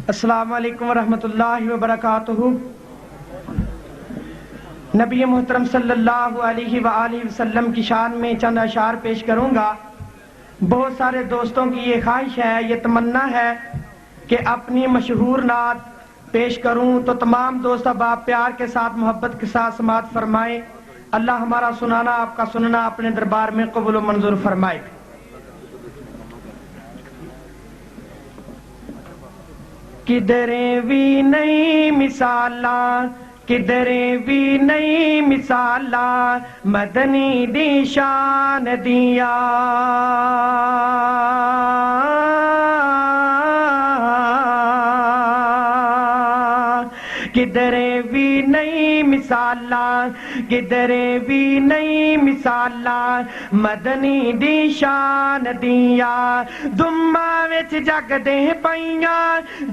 السلام علیکم ورحمۃ اللہ وبرکاتہ۔ نبی محترم صلی اللہ علیہ وآلہ وسلم کی شان میں چند اشعار پیش کروں گا۔ بہت سارے دوستوں کی یہ خواہش ہے، یہ تمنا ہے کہ اپنی مشہور نعت پیش کروں، تو تمام دوست اب آپ پیار کے ساتھ محبت کے ساتھ سماعت فرمائیں۔ اللہ ہمارا سنانا آپ کا سننا اپنے دربار میں قبول و منظور فرمائے۔ کدھریں بھی نہیں مثالاں، کدھریں بھی نہیں مثالاں، مدنی دی شان دیا۔ کدھریں بھی نہیں مثالاں، کدھریں بھی نہیں مثالاں، مدنی دی شان دیا۔ دماں وچ جگ دے پئیاں،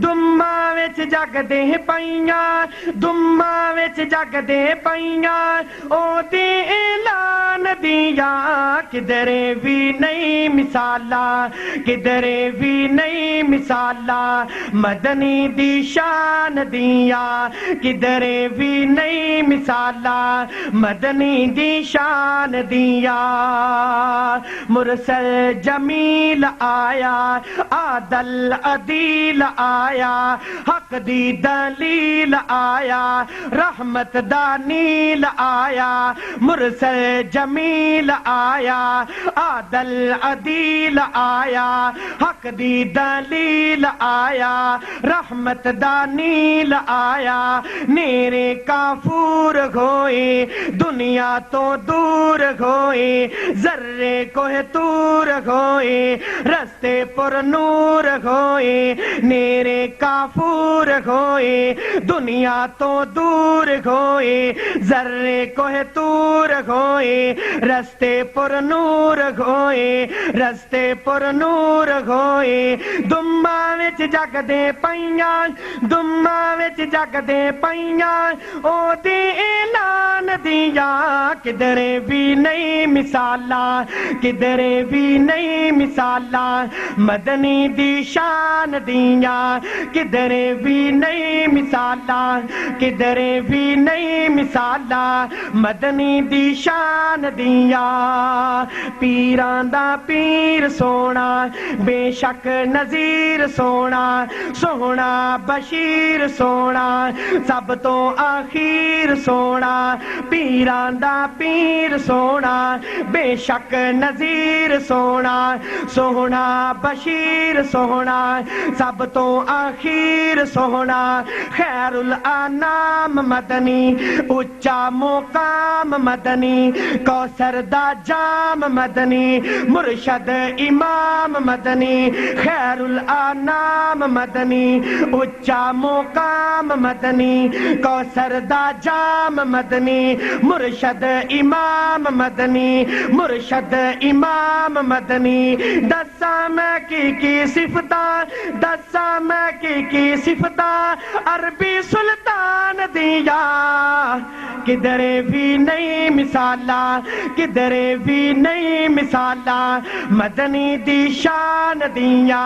دماں وچ جگ دے پئیاں، دماں وچ جگ دے پئیاں، او دی اعلان دیا۔ کدھریں بھی نہیں مثالاں، کدھریں بھی نہیں مثالاں، مدنی دی شان دیا۔ کدھریں بھی نہیں مثالاں، مدنی دی شان دیا۔ مرسل جمیل آیا، عادل عدیل آیا، حق دی دلیل آیا، رحمت دا نیل آیا۔ مرسل جمیل آیا، عادل عدیل آیا، حق دی دلیل آیا، رحمت دا نیل آیا۔ نیرے کافور ہوئے، دنیا تو دور ہوئے، ذرے کوہ تور ہوئے، رستے پر نور ہوئے۔ نیرے کافور ہوئے، دنیا تو دور ہوئے، ذرے کوہ تور ہوئے، رستے پر نور ہوئے، رستے پر نور ہوئے۔ دماں وچ جگ دے پئیاں، دماں وچ جگ دے پئیاں، او دی اعلان دیا۔ کدھریں بھی نہیں مثالاں، کدھریں بھی نہیں مثالاں، مدنی دی شان دیا۔ کدھریں بھی نہیں مثالاں، کدھریں بھی نہیں مثالاں، مدنی دی شان دیا۔ پیران دا پیر سونا، بے شک نذیر سونا، سونا بشیر سونا، سب تو آخیر سونا۔ پیران دا پیر سونا، بے شک نذیر سونا، سونا بشیر سونا، سب تو آخیر سونا۔ خیر الانام مدنی، اچا مقام مدنی، کوثر دا جام مدنی، مرشد امام مدنی۔ خیر الانام مدنی، اچا مقام مدنی، کوثر دا جام مدنی، مرشد امام مدنی، مرشد امام مدنی۔ دساں میں کی صفتاں، دساں میں کی صفتاں، عربی سلطان دیا۔ کدھریں بھی نہیں مثالاں، کدھریں بھی نہیں مثالاں، مدنی دی شان دیا۔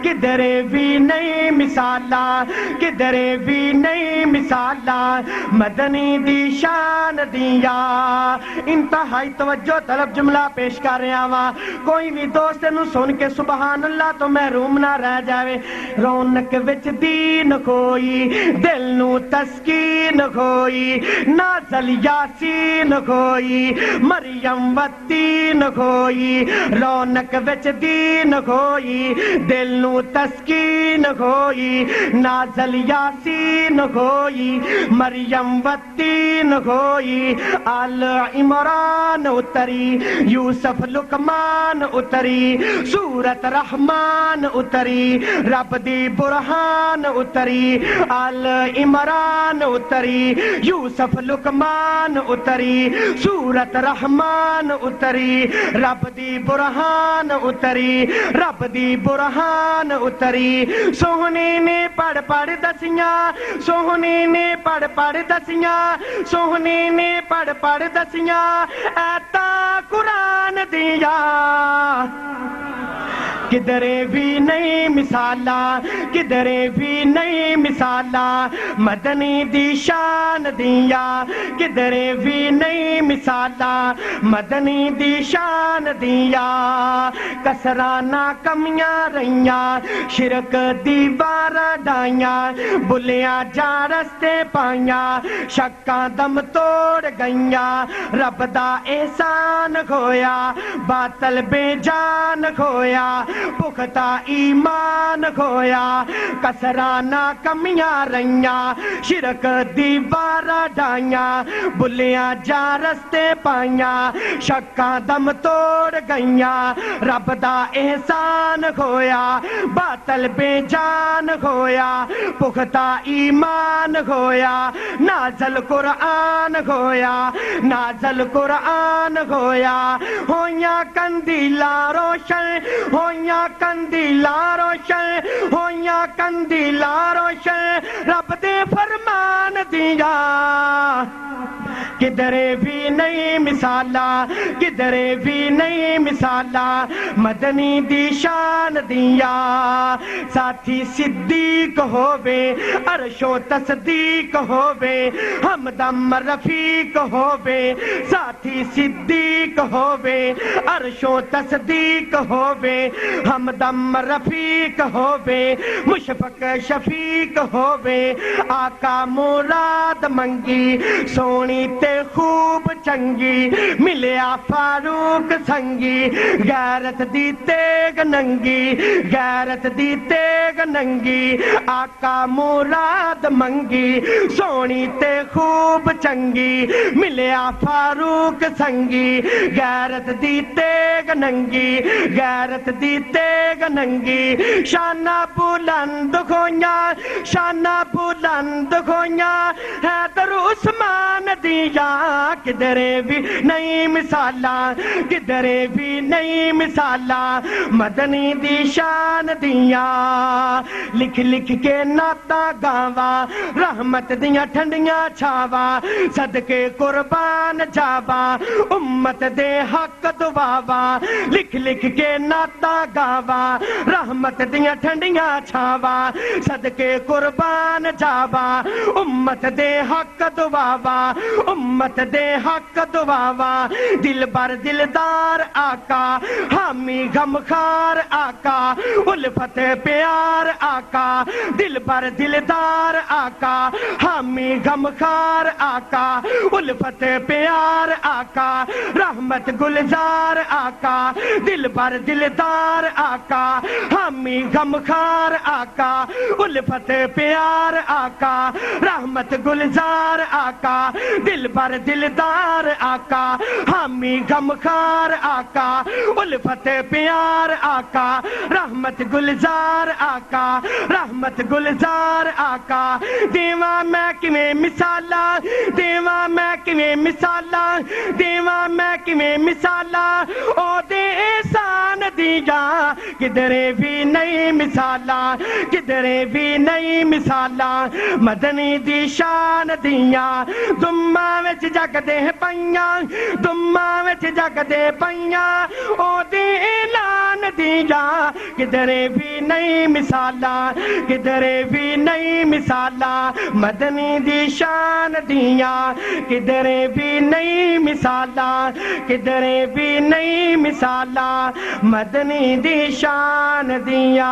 کدھریں بھی نہیں مثالاں، کدھریں بھی نہیں مثالاں، مدنی دی شان دیا۔ انتہائی توجہ طلب جملہ پیش کر رہا ہاں، کوئی بھی دوست نو سن کے سبحان اللہ تو محروم نہ رہ جاوے۔ رونق وچ دین کوئی، دل نو تسکین کوئی، نازل یاسین کوئی، مریم و تین کوئی۔ رونق وچ دین کوئی، دل نو تسکین کوئی، نازل یاسین ہوئی، مریم و تین ہوئی۔ آل عمران اتری، یوسف لقمان اتری، سورت رحمان اتری، رب دی برہان اتری۔ آل عمران اتری، یوسف لقمان اتری، سورت رحمان اتری، رب دی برہان اتری، رب دی برہان اتری۔ سوہنی نے پڑھ پڑھ دسیاں، سوہنی نے پڑھ پڑھ دسیاں، سوہنی نے پڑھ پڑھ دسیاں، ایتاں قرآن دیا۔ کدرے بھی نہیں مثالاں کدرے بھی نہیں مثالاں مدنی دی شان دیاں کدرے بھی نہیں مثالاں مدنی دی شان دیاں کسرانہ کمیاں رہیاں شرک دی باراں ڈائیاں بلیاں جا رستے پائیاں شکاں دم توڑ گئیاں رب دا احسان کھویا باطل بے جان کھویا پختہ ایمان کھویا کسرانہ کمیاں رہیاں شرک دی باراں ڈائیاں بلیاں جا رستے پائیاں شکاں دم توڑ گئیاں رب دا احسان کھویا باطل بے جان کھویا پختہ ایمان کھویا نازل قرآن کھویا نازل قرآن کھویا ہویاں کندیلا روشن ہویاں کندیلا روشن ہویاں کندیلا روشن رب دے فرمان دیا کدرے بھی نہیں مثالاں کدرے بھی نہیں مثالاں مدنی دی شان دیاں ساتھی صدیق ہووے عرش و تصدیق ہووے ہمدم رفیق ہووے ساتھی صدیق ہووے عرش و تصدیق ہووے ہمدم رفیق ہووے مشفق شفیق ہووے آقا مراد منگی سونی تے خوب چنگی ملیا فاروق سنگی غیرت دی تیگ ننگی غیرت دی تیگ ننگی آقا مراد منگی سونی تے خوب چنگی ملیا فاروق سنگی غیرت دی تیگ ننگی غیرت دی تیگ ننگی شانہ بلند کھویاں شانہ بلند کھویاں حیدر عثمان دیاں کدرے بھی نہیں مثالاں کدرے بھی نہیں مثالاں مدنی دی شان دیاں لکھ لکھ کے نعتاں گاواں رحمت دیاں ٹھنڈیاں چھاواں صدقے قربان جاواں امت دے حق دعاواں لکھ لکھ کے نعتاں گاواں رحمت دیاں ٹھنڈیاں چھاواں صدقے قربان جاواں امت دے حق دعاواں امت دے حق دعاواں دل بر دلدار آقا حامی غمخوار آقا الفت پیار آقا دل بر دلدار آقا حامی غمخوار آقا الفت پیار آقا رحمت گلزار آقا دل بر دلدار آقا حامی غمخوار آقا الفت پیار آقا رحمت گلزار آقا دل بر دلدار آقا حامی غمخوار آقا الفت پیار آقا رحمت گلزار آقا رحمت گلزار آقا دیواں میں کیویں مثالاں دیواں میں کیویں مثالاں دیواں میں کیویں مثالاں او دے احسان دیاں کدرے بھی نہیں مثالاں کدرے بھی نہیں مثالاں مدنی دی شان دیاں دماں وچ جگ دے پئیاں دماں وچ جگ دے پئیاں او دے اعلان دیاں کدرے بھی نہیں مثالاں کدرے بھی نہیں مثالاں مدنی دی شان دیاں کدرے بھی نہیں مثالاں کدرے بھی نہیں مثالاں مدنی دی شان دیاں